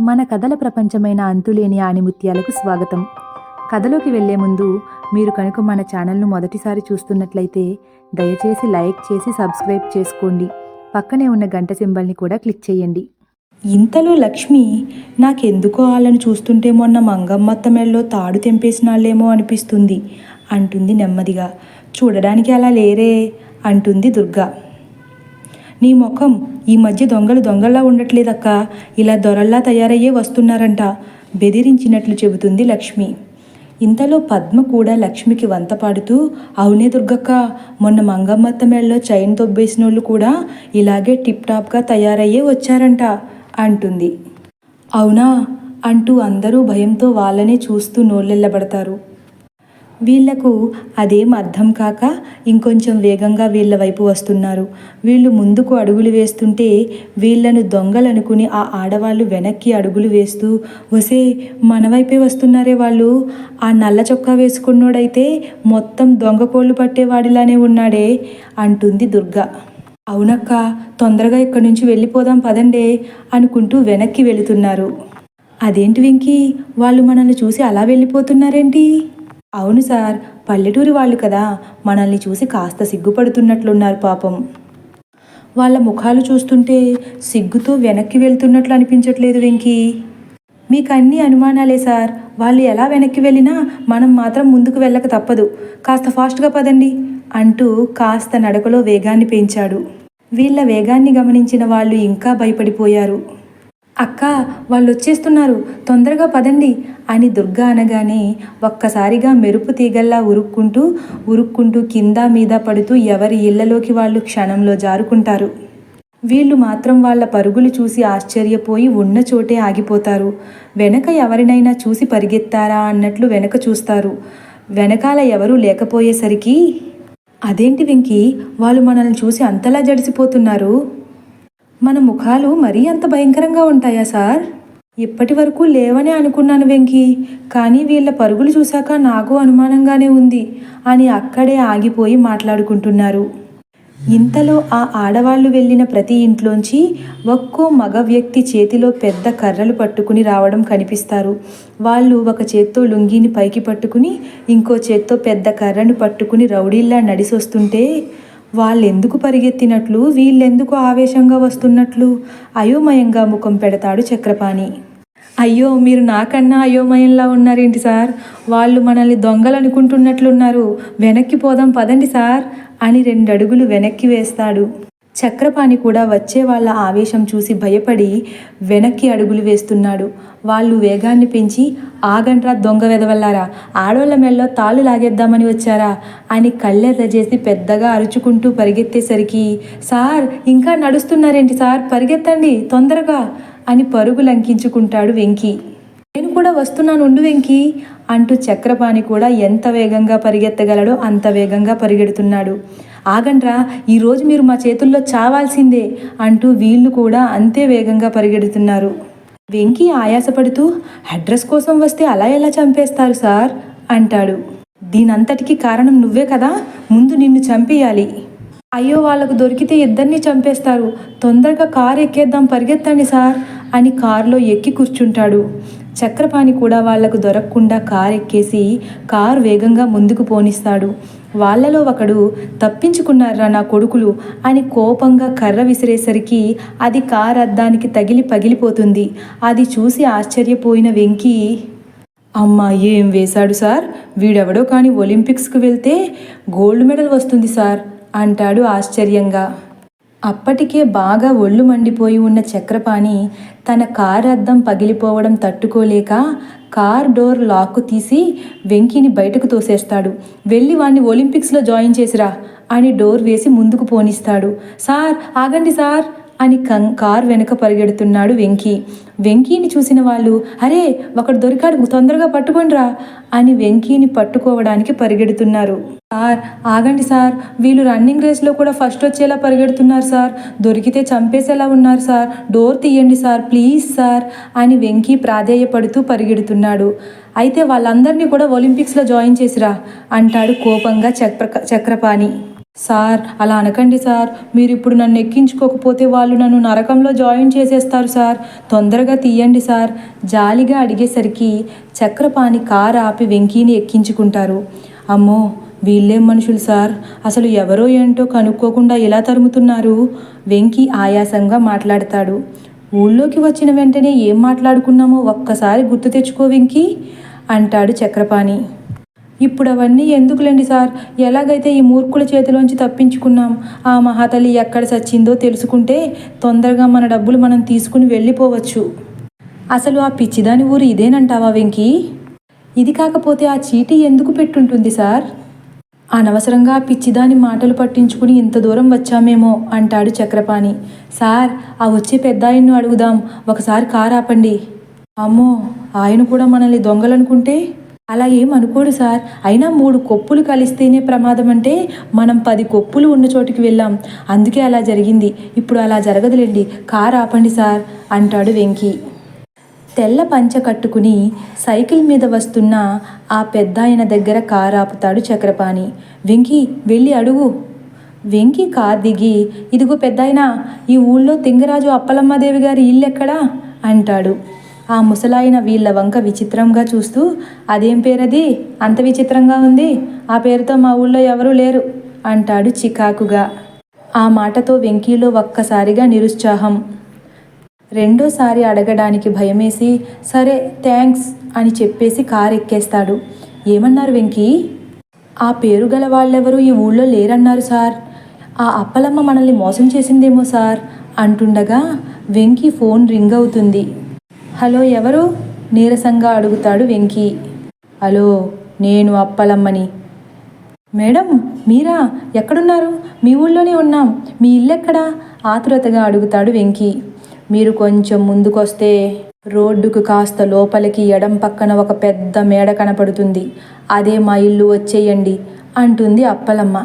మన కథల ప్రపంచమైన అంతులేని ఆణిముత్యాలకు స్వాగతం. కథలోకి వెళ్లే ముందు మీరు కనుక మన ఛానల్ను మొదటిసారి చూస్తున్నట్లయితే దయచేసి లైక్ చేసి సబ్స్క్రైబ్ చేసుకోండి. పక్కనే ఉన్న గంట సింబల్ని కూడా క్లిక్ చేయండి. ఇంతలో లక్ష్మి నాకెందుకో వాళ్ళని చూస్తుంటే మొన్న మంగమ్మత్త మెళ్ళలో తాడు తెంపేసినాళ్ళేమో అనిపిస్తుంది అంటుంది నెమ్మదిగా. చూడడానికి అలా లేరే అంటుంది దుర్గా. నీ ముఖం ఈ మధ్య దొంగల్లా ఉండట్లేదక్క, ఇలా దొరల్లా తయారయ్యే వస్తున్నారంట బెదిరించినట్లు చెబుతుంది లక్ష్మి. ఇంతలో పద్మ కూడా లక్ష్మికి వంత పాడుతూ, అవునే దుర్గక్క, మొన్న మంగమ్మత్త మెళ్ళలో చైన్ తొబ్బేసినోళ్ళు కూడా ఇలాగే టిప్ టాప్గా తయారయ్యే వచ్చారంట అంటుంది. అవునా అంటూ అందరూ భయంతో వాళ్ళనే చూస్తూ నోళ్ళెళ్ళబడతారు. వీళ్లకు అదేం అర్థం కాక ఇంకొంచెం వేగంగా వీళ్ళ వైపు వస్తున్నారు. వీళ్ళు ముందుకు అడుగులు వేస్తుంటే వీళ్లను దొంగలనుకుని ఆ ఆడవాళ్ళు వెనక్కి అడుగులు వేస్తూ, వసే మన వైపే వస్తున్నారే వాళ్ళు, ఆ నల్ల చొక్కా వేసుకున్నోడైతే మొత్తం దొంగ కోళ్ళు పట్టేవాడిలానే ఉన్నాడే అంటుంది దుర్గా. అవునక్క, తొందరగా ఇక్కడి నుంచి వెళ్ళిపోదాం పదండే అనుకుంటూ వెనక్కి వెళుతున్నారు. అదేంటి వెంకీ, వాళ్ళు మనల్ని చూసి అలా వెళ్ళిపోతున్నారేంటి? అవును సార్, పల్లెటూరి వాళ్ళు కదా, మనల్ని చూసి కాస్త సిగ్గుపడుతున్నట్లున్నారు పాపం. వాళ్ళ ముఖాలు చూస్తుంటే సిగ్గుతో వెనక్కి వెళ్తున్నట్లు అనిపించట్లేదు వెంకీ. మీకు అన్ని అనుమానాలే సార్, వాళ్ళు ఎలా వెనక్కి వెళ్ళినా మనం మాత్రం ముందుకు వెళ్ళక తప్పదు, కాస్త ఫాస్ట్గా పదండి అంటూ కాస్త నడకలో వేగాన్ని పెంచాడు. వీళ్ళ వేగాన్ని గమనించిన వాళ్ళు ఇంకా భయపడిపోయారు. అక్క, వాళ్ళు వచ్చేస్తున్నారు, తొందరగా పదండి అని దుర్గా అనగానే ఒక్కసారిగా మెరుపు తీగల్లా ఉరుక్కుంటూ కింద మీద పడుతూ ఎవరి ఇళ్లలోకి వాళ్ళు క్షణంలో జారుకుంటారు. వీళ్ళు మాత్రం వాళ్ళ పరుగులు చూసి ఆశ్చర్యపోయి ఉన్న చోటే ఆగిపోతారు. వెనక ఎవరినైనా చూసి పరిగెత్తారా అన్నట్లు వెనక చూస్తారు. వెనకాల ఎవరూ లేకపోయేసరికి, అదేంటి వెంకీ, వాళ్ళు మనల్ని చూసి అంతలా జడిసిపోతున్నారు, మన ముఖాలు మరీ అంత భయంకరంగా ఉంటాయా సార్? ఇప్పటి వరకు లేవనే అనుకున్నాను వెంకీ, కానీ వీళ్ళ పరుగులు చూశాక నాకు అనుమానంగానే ఉంది అని అక్కడే ఆగిపోయి మాట్లాడుకుంటున్నారు. ఇంతలో ఆ ఆడవాళ్లు వెళ్ళిన ప్రతి ఇంట్లోంచి ఒక్కో మగ వ్యక్తి చేతిలో పెద్ద కర్రలు పట్టుకుని రావడం కనిపిస్తారు. వాళ్ళు ఒక చేత్తో లుంగీని పైకి పట్టుకుని ఇంకో చేత్తో పెద్ద కర్రను పట్టుకుని రౌడీల్లా నడిసొస్తుంటే వాళ్ళెందుకు పరిగెత్తినట్లు, వీళ్ళెందుకు ఆవేశంగా వస్తున్నట్లు అయోమయంగా ముఖం పెడతాడు చక్రపాణి. అయ్యో, మీరు నాకన్నా అయోమయంలా ఉన్నారేంటి సార్, వాళ్ళు మనల్ని దొంగలనుకుంటున్నట్లున్నారు, వెనక్కి పోదాం పదండి సార్ అని 2 అడుగులు వెనక్కి వేస్తాడు. చక్రపాణి కూడా వచ్చే వాళ్ళ ఆవేశం చూసి భయపడి వెనక్కి అడుగులు వేస్తున్నాడు. వాళ్ళు వేగాన్ని పెంచి, ఆగండ్రా దొంగ వెదవల్లారా, ఆడోళ్ళ మెళ్ళలో తాళ్ళు లాగేద్దామని వచ్చారా అని కళ్ళెర్ర చేసి పెద్దగా అరుచుకుంటూ పరిగెత్తేసరికి, సార్ ఇంకా నడుస్తున్నారేంటి సార్, పరిగెత్తండి తొందరగా అని పరుగు లంకించుకుంటాడు వెంకీ. నేను కూడా వస్తున్నాను ఉండు వెంకీ అంటూ చక్రపాణి కూడా ఎంత వేగంగా పరిగెత్తగలడో అంత వేగంగా పరిగెడుతున్నాడు. ఆగండ్రా, ఈరోజు మీరు మా చేతుల్లో చావాల్సిందే అంటూ వీళ్ళు కూడా అంతే వేగంగా పరిగెడుతున్నారు. వెంకీ ఆయాసపడుతూ, అడ్రస్ కోసం వస్తే అలా ఎలా చంపేస్తారు సార్ అంటాడు. దీనంతటికీ కారణం నువ్వే కదా, ముందు నిన్ను చంపేయాలి. అయ్యో, వాళ్ళకు దొరికితే ఇద్దరిని చంపేస్తారు, తొందరగా కారు ఎక్కేద్దాం పరిగెత్తండి సార్ అని కారులో ఎక్కి కూర్చుంటాడు. చక్రపాణి కూడా వాళ్లకు దొరకకుండా కారు ఎక్కేసి కారు వేగంగా ముందుకు పోనిస్తాడు. వాళ్ళలో ఒకడు, తప్పించుకున్నారా నా కొడుకులు అని కోపంగా కర్ర విసిరేసరికి అది కారు అద్దానికి తగిలి పగిలిపోతుంది. అది చూసి ఆశ్చర్యపోయిన వెంకీ, అమ్మా ఏం వేశాడు సార్, వీడెవడో కానీ ఒలింపిక్స్కి వెళ్తే గోల్డ్ మెడల్ వస్తుంది సార్ అంటాడు ఆశ్చర్యంగా. అప్పటికే బాగా ఒళ్ళు మండిపోయి ఉన్న చక్రపాణి తన కారు అద్దం పగిలిపోవడం తట్టుకోలేక కార్ డోర్ లాక్ తీసి వెంకీని బయటకు తోసేస్తాడు. వెళ్ళి వాణ్ణి ఒలింపిక్స్లో జాయిన్ చేసిరా అని డోర్ వేసి ముందుకు పోనిస్తాడు. సార్ ఆగండి సార్ అని కారు వెనుక పరిగెడుతున్నాడు వెంకీ. వెంకీని చూసిన వాళ్ళు, అరే ఒకడు దొరికాడు తొందరగా పట్టుకోండిరా అని వెంకీని పట్టుకోవడానికి పరిగెడుతున్నారు. సార్ ఆగండి సార్, వీళ్ళు రన్నింగ్ రేస్లో కూడా ఫస్ట్ వచ్చేలా పరిగెడుతున్నారు సార్, దొరికితే చంపేసేలా ఉన్నారు సార్, డోర్ తీయండి సార్ ప్లీజ్ సార్ అని వెంకీ ప్రాధేయపడుతూ పరిగెడుతున్నాడు. అయితే వాళ్ళందరినీ కూడా ఒలింపిక్స్లో జాయిన్ చేసిరా అంటాడు కోపంగా చక్రపాణి. సార్ అలా అనకండి సార్, మీరు ఇప్పుడు నన్ను ఎక్కించుకోకపోతే వాళ్ళు నన్ను నరకంలో జాయిన్ చేసేస్తారు సార్, తొందరగా తీయండి సార్. జాలిగా అడిగేసరికి చక్రపాణి కారు ఆపి వెంకీని ఎక్కించుకుంటారు. అమ్మో, వీళ్ళేం మనుషులు సార్, అసలు ఎవరో ఏంటో కనుక్కోకుండా ఇలా తరుముతున్నారు. వెంకీ ఆయాసంగా మాట్లాడతాడు. ఊళ్ళోకి వచ్చిన వెంటనే ఏం మాట్లాడుకున్నామో ఒక్కసారి గుర్తు తెచ్చుకో వెంకీ అంటాడు చక్రపాణి. ఇప్పుడు అవన్నీ ఎందుకులేండి సార్, ఎలాగైతే ఈ మూర్ఖుల చేతిలోంచి తప్పించుకున్నాం. ఆ మహాతల్లి ఎక్కడ చచ్చిందో తెలుసుకుంటే తొందరగా మన డబ్బులు మనం తీసుకుని వెళ్ళిపోవచ్చు. అసలు ఆ పిచ్చిదాని ఊరు ఇదేనంటావా వెంకీ? ఇది కాకపోతే ఆ చీటీ ఎందుకు పెట్టుంటుంది సార్? అనవసరంగా పిచ్చిదాని మాటలు పట్టించుకుని ఇంత దూరం వచ్చామేమో అంటాడు చక్రపాణి. సార్, ఆ వచ్చే పెద్దాయన్ను అడుగుదాం, ఒకసారి కారు ఆపండి. అమ్మో, ఆయన కూడా మనల్ని దొంగలనుకుంటే? అలా ఏం అనుకోడు సార్, అయినా 3 కొప్పులు కలిస్తేనే ప్రమాదం అంటే మనం 10 కొప్పులు ఉన్న చోటుకి వెళ్ళాం, అందుకే అలా జరిగింది. ఇప్పుడు అలా జరగదులేండి, కారు ఆపండి సార్ అంటాడు వెంకీ. తెల్ల పంచ కట్టుకుని సైకిల్ మీద వస్తున్న ఆ పెద్దాయన దగ్గర కారు ఆపుతాడు చక్రపాణి. వెంకీ, వెళ్ళి అడుగు. వెంకీ కారు దిగి, ఇదిగో పెద్దాయన, ఈ ఊళ్ళో తింగరాజు అప్పలమ్మదేవి గారి ఇల్లెక్కడా అంటాడు. ఆ ముసలాయన వీళ్ళ వంక విచిత్రంగా చూస్తూ, అదేం పేరది, అంత విచిత్రంగా ఉంది, ఆ పేరుతో మా ఊళ్ళో ఎవరూ లేరు అంటాడు చికాకుగా. ఆ మాటతో వెంకీలో ఒక్కసారిగా నిరుత్సాహం. రెండోసారి అడగడానికి భయమేసి, సరే థ్యాంక్స్ అని చెప్పేసి కారు ఎక్కేస్తాడు. ఏమన్నారు వెంకీ? ఆ పేరు గల వాళ్ళెవరూ ఈ ఊళ్ళో లేరన్నారు సార్, ఆ అప్పలమ్మ మనల్ని మోసం చేసిందేమో సార్ అంటుండగా వెంకీ ఫోన్ రింగ్ అవుతుంది. హలో, ఎవరు? నీరసంగా అడుగుతాడు వెంకీ. హలో, నేను అప్పలమ్మని. మేడం, మీరా? ఎక్కడున్నారు? మీ ఊళ్ళోనే ఉన్నాం, మీ ఇల్లెక్కడా ఆతురతగా అడుగుతాడు వెంకీ. మీరు కొంచెం ముందుకొస్తే రోడ్డుకు కాస్త లోపలికి ఎడం పక్కన ఒక పెద్ద మేడ కనపడుతుంది, అదే మా ఇల్లు, వచ్చేయండి అంటుంది అప్పలమ్మ.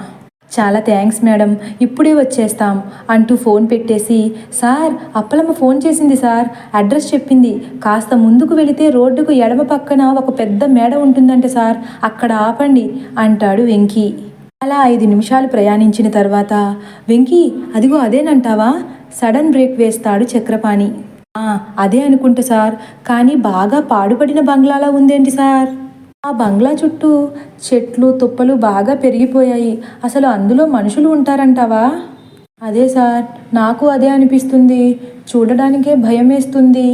చాలా థ్యాంక్స్ మేడం, ఇప్పుడే వచ్చేస్తాం అంటూ ఫోన్ పెట్టేసి, సార్, అప్పలమ్మ ఫోన్ చేసింది సార్, అడ్రస్ చెప్పింది, కాస్త ముందుకు వెళితే రోడ్డుకు ఎడమ పక్కన ఒక పెద్ద మేడ ఉంటుందంటే సార్, అక్కడ ఆపండి అంటాడు వెంకీ. అలా 5 నిమిషాలు ప్రయాణించిన తర్వాత, వెంకీ, అదిగో అదేనంటావా? సడన్ బ్రేక్ వేస్తాడు చక్రపాణి. అదే అనుకుంటా సార్, కానీ బాగా పాడుపడిన బంగ్లాలా ఉందేంటి సార్? ఆ బంగ్లా చుట్టూ చెట్లు తుప్పలు బాగా పెరిగిపోయాయి, అసలు అందులో మనుషులు ఉంటారంటావా? అదే సార్, నాకు అదే అనిపిస్తుంది, చూడడానికే భయం వేస్తుంది.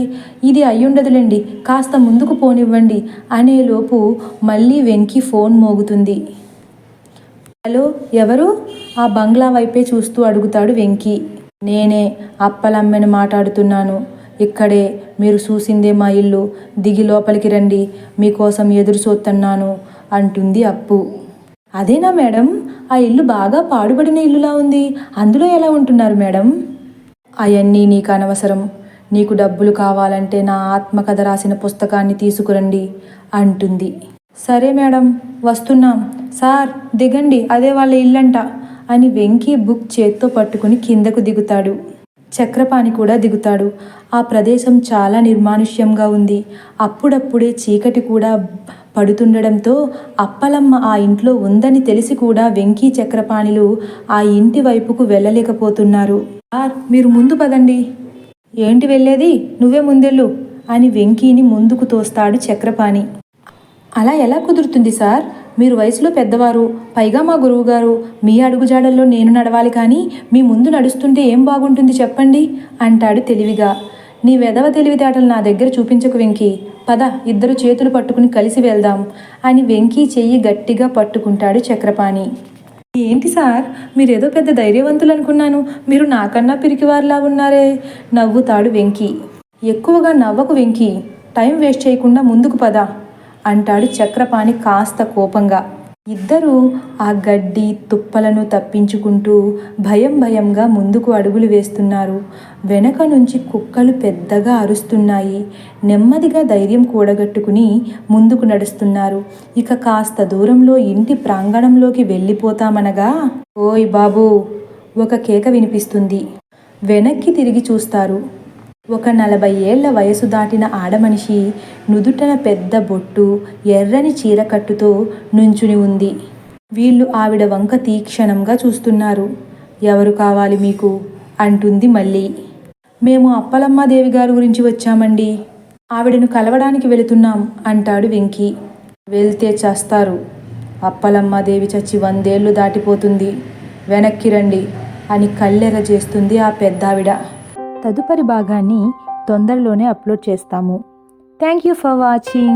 ఇది అయ్యుండదులేండి, కాస్త ముందుకు పోనివ్వండి అనేలోపు మళ్ళీ వెంకీ ఫోన్ మోగుతుంది. హలో, ఎవరు? ఆ బంగ్లా వైపే చూస్తూ అడుగుతాడు వెంకీ. నేనే అప్పలమ్మని మాట్లాడుతున్నాను, ఇక్కడే, మీరు చూసిందే మా ఇల్లు, దిగి లోపలికి రండి, మీకోసం ఎదురు చూస్తున్నాను అంటుంది అప్పు. అదేనా మేడం, ఆ ఇల్లు బాగా పాడుబడిన ఇల్లులా ఉంది, అందులో ఎలా ఉంటున్నారు మేడం? అవన్నీ నీకు అనవసరం, నీకు డబ్బులు కావాలంటే నా ఆత్మకథ రాసిన పుస్తకాన్ని తీసుకురండి అంటుంది. సరే మేడం, వస్తున్నాం. సార్, దిగండి, అదే వాళ్ళ ఇల్లంట అని వెంకీ బుక్ చేత్తో పట్టుకుని కిందకు దిగుతాడు. చక్రపాణి కూడా దిగుతాడు. ఆ ప్రదేశం చాలా నిర్మానుష్యంగా ఉంది. అప్పుడప్పుడే చీకటి కూడా పడుతుండడంతో అప్పలమ్మ ఆ ఇంట్లో ఉందని తెలిసి కూడా వెంకీ చక్రపాణిలు ఆ ఇంటి వైపుకు వెళ్ళలేకపోతున్నారు. మీరు ముందు పదండి. ఏంటి వెళ్ళేది, నువ్వే ముందెళ్ళు అని వెంకీని ముందుకు తోస్తాడు చక్రపాణి. అలా ఎలా కుదురుతుంది సార్, మీరు వయసులో పెద్దవారు, పైగా మా గురువుగారు, మీ అడుగుజాడల్లో నేను నడవాలి కానీ మీ ముందు నడుస్తుంటే ఏం బాగుంటుంది చెప్పండి అంటాడు తెలివిగా. నీ వెధవ తెలివితేటలు నా దగ్గర చూపించకు వెంకీ, పద, ఇద్దరు చేతులు పట్టుకుని కలిసి వెళ్దాం అని వెంకీ చెయ్యి గట్టిగా పట్టుకుంటాడు చక్రపాణి. ఏంటి సార్, మీరేదో పెద్ద ధైర్యవంతులు అనుకున్నాను, మీరు నాకన్నా పిరికివారిలా ఉన్నారే నవ్వుతాడు వెంకీ. ఎక్కువగా నవ్వకు వెంకీ, టైం వేస్ట్ చేయకుండా ముందుకు పద అంటాడు చక్రపాణి కాస్త కోపంగా. ఇద్దరూ ఆ గడ్డి తుప్పలను తప్పించుకుంటూ భయంగా ముందుకు అడుగులు వేస్తున్నారు. వెనక నుంచి కుక్కలు పెద్దగా అరుస్తున్నాయి. నెమ్మదిగా ధైర్యం కూడగట్టుకుని ముందుకు నడుస్తున్నారు. ఇక కాస్త దూరంలో ఇంటి ప్రాంగణంలోకి వెళ్ళిపోతామనగా, ఓయ్ బాబూ, ఒక కేక వినిపిస్తుంది. వెనక్కి తిరిగి చూస్తారు. ఒక 40 ఏళ్ల వయసు దాటిన ఆడమనిషి నుదుటన పెద్ద బొట్టు, ఎర్రని చీరకట్టుతో నుంచుని ఉంది. వీళ్ళు ఆవిడ వంక తీక్షణంగా చూస్తున్నారు. ఎవరు కావాలి మీకు అంటుంది మళ్ళీ. మేము అప్పలమ్మాదేవి గారి గురించి వచ్చామండి. ఆవిడను కలవడానికి వెళుతున్నాం అంటాడు వెంకీ. వెళ్తే చస్తారు. అప్పలమ్మాదేవి చచ్చి 100 ఏళ్ళు దాటిపోతుంది. వెనక్కి రండి అని కళ్ళెర చేస్తుంది ఆ పెద్దావిడ. తదుపరి భాగాన్ని తొందరలోనే అప్లోడ్ చేస్తాము. Thank you for watching.